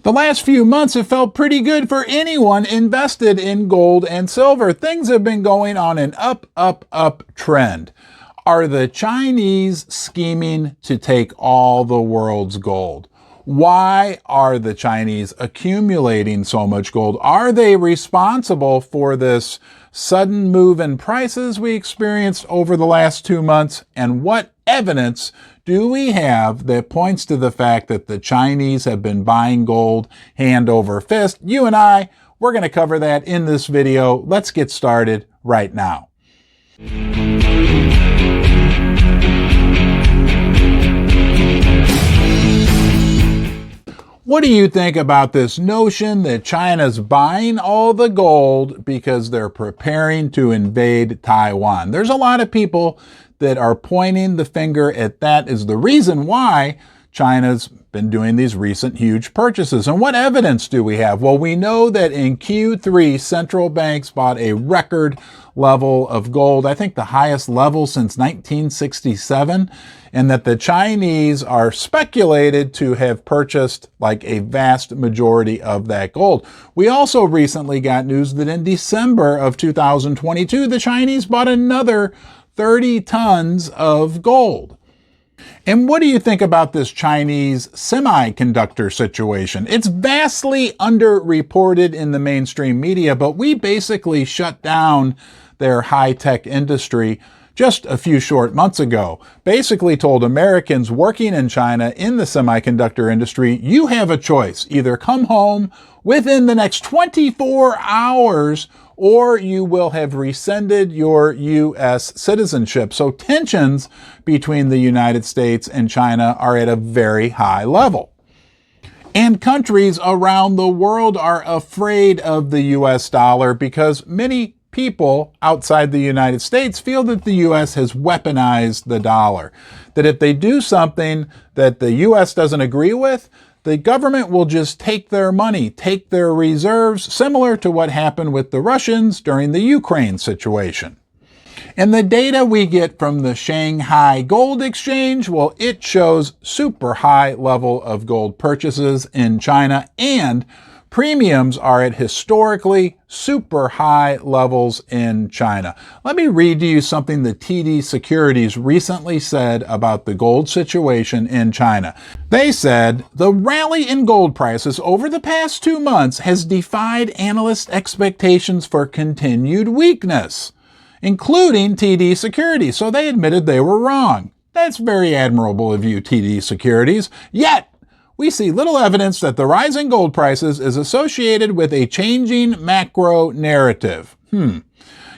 The last few months have felt pretty good for anyone invested in gold and silver. Things have been going on an up trend. Are the Chinese scheming to take all the world's gold? Why are the Chinese accumulating so much gold? Are they responsible for this sudden move in prices we experienced over the last 2 months? And what evidence do we have that points to the fact that the Chinese have been buying gold hand over fist? You and I, we're going to cover that in this video. Let's get started right now. What do you think about this notion that China's buying all the gold because they're preparing to invade Taiwan? There's a lot of people that are pointing the finger at that as the reason why China's been doing these recent huge purchases. And what evidence do we have? Well, we know that in Q3, central banks bought a record level of gold, I think the highest level since 1967, and that the Chinese are speculated to have purchased like a vast majority of that gold. We also recently got news that in December of 2022, the Chinese bought another 30 tons of gold. And what do you think about this Chinese semiconductor situation? It's vastly underreported in the mainstream media, but we basically shut down their high-tech industry just a few short months ago. Basically told Americans working in China in the semiconductor industry, you have a choice. Either come home within the next 24 hours or you will have rescinded your U.S. citizenship. So tensions between the United States and China are at a very high level. And countries around the world are afraid of the U.S. dollar because many people outside the United States feel that the U.S. has weaponized the dollar. That if they do something that the U.S. doesn't agree with, the government will just take their money, take their reserves, similar to what happened with the Russians during the Ukraine situation. And the data we get from the Shanghai Gold Exchange, well, it shows super high level of gold purchases in China, and premiums are at historically super high levels in China. Let me read to you something that TD Securities recently said about the gold situation in China. They said, the rally in gold prices over the past 2 months has defied analyst expectations for continued weakness, including TD Securities. So they admitted they were wrong. That's very admirable of you, TD Securities. Yet, we see little evidence that the rise in gold prices is associated with a changing macro narrative.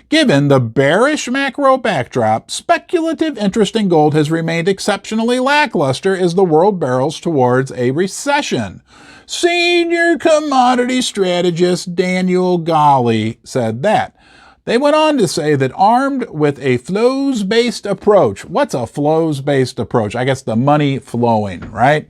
Given the bearish macro backdrop, speculative interest in gold has remained exceptionally lackluster as the world barrels towards a recession. Senior commodity strategist Daniel Golly said that. They went on to say that armed with a flows-based approach, what's a flows-based approach? I guess the money flowing, right?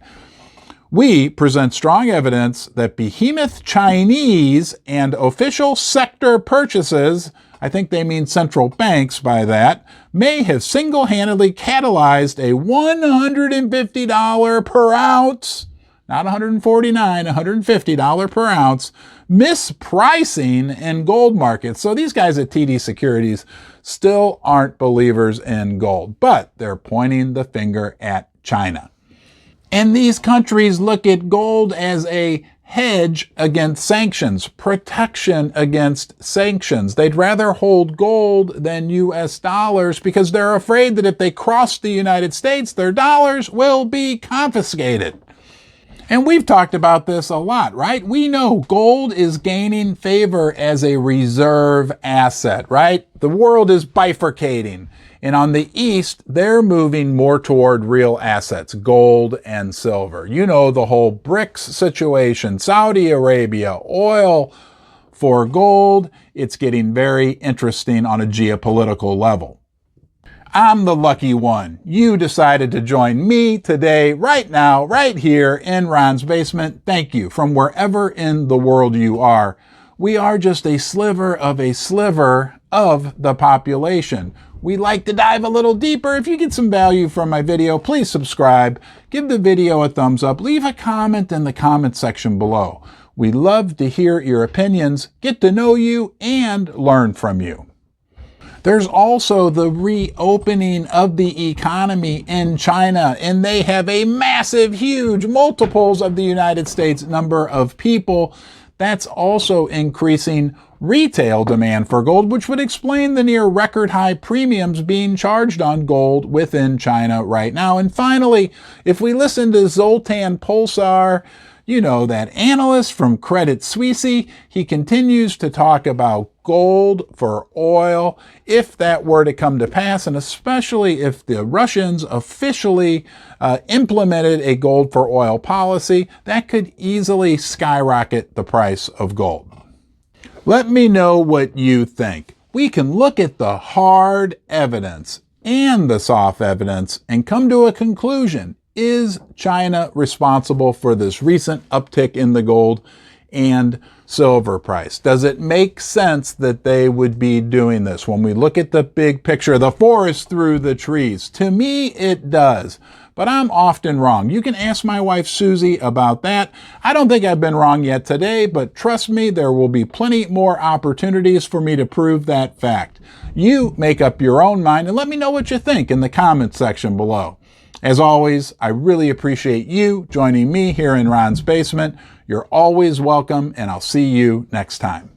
We present strong evidence that behemoth Chinese and official sector purchases, I think they mean central banks by that, may have single-handedly catalyzed a $150 per ounce, not $149, $150 per ounce, mispricing in gold markets. So these guys at TD Securities still aren't believers in gold, but they're pointing the finger at China. And these countries look at gold as a hedge against sanctions, protection against sanctions. They'd rather hold gold than U.S. dollars because they're afraid that if they cross the United States, their dollars will be confiscated. And we've talked about this a lot, right? We know gold is gaining favor as a reserve asset, right? The world is bifurcating. And on the East, they're moving more toward real assets, gold and silver. You know, the whole BRICS situation, Saudi Arabia, oil for gold. It's getting very interesting on a geopolitical level. I'm the lucky one. You decided to join me today, right now, right here in Ron's Basement. Thank you from wherever in the world you are. We are just a sliver of the population. We like to dive a little deeper. If you get some value from my video, please subscribe, give the video a thumbs up, leave a comment in the comment section below. We love to hear your opinions, get to know you, and learn from you. There's also the reopening of the economy in China, and they have a massive, huge, multiples of the United States number of people. That's also increasing retail demand for gold, which would explain the near record high premiums being charged on gold within China right now. And finally, if we listen to Zoltan Pulsar, you know, that analyst from Credit Suisse, he continues to talk about gold for oil if that were to come to pass, and especially if the Russians officially implemented a gold for oil policy, that could easily skyrocket the price of gold. Let me know what you think. We can look at the hard evidence and the soft evidence and come to a conclusion. Is China responsible for this recent uptick in the gold and silver price? Does it make sense that they would be doing this? When we look at the big picture, the forest through the trees, to me it does. But I'm often wrong. You can ask my wife Susie about that. I don't think I've been wrong yet today, but trust me, there will be plenty more opportunities for me to prove that fact. You make up your own mind and let me know what you think in the comment section below. As always, I really appreciate you joining me here in Ron's Basement. You're always welcome, and I'll see you next time.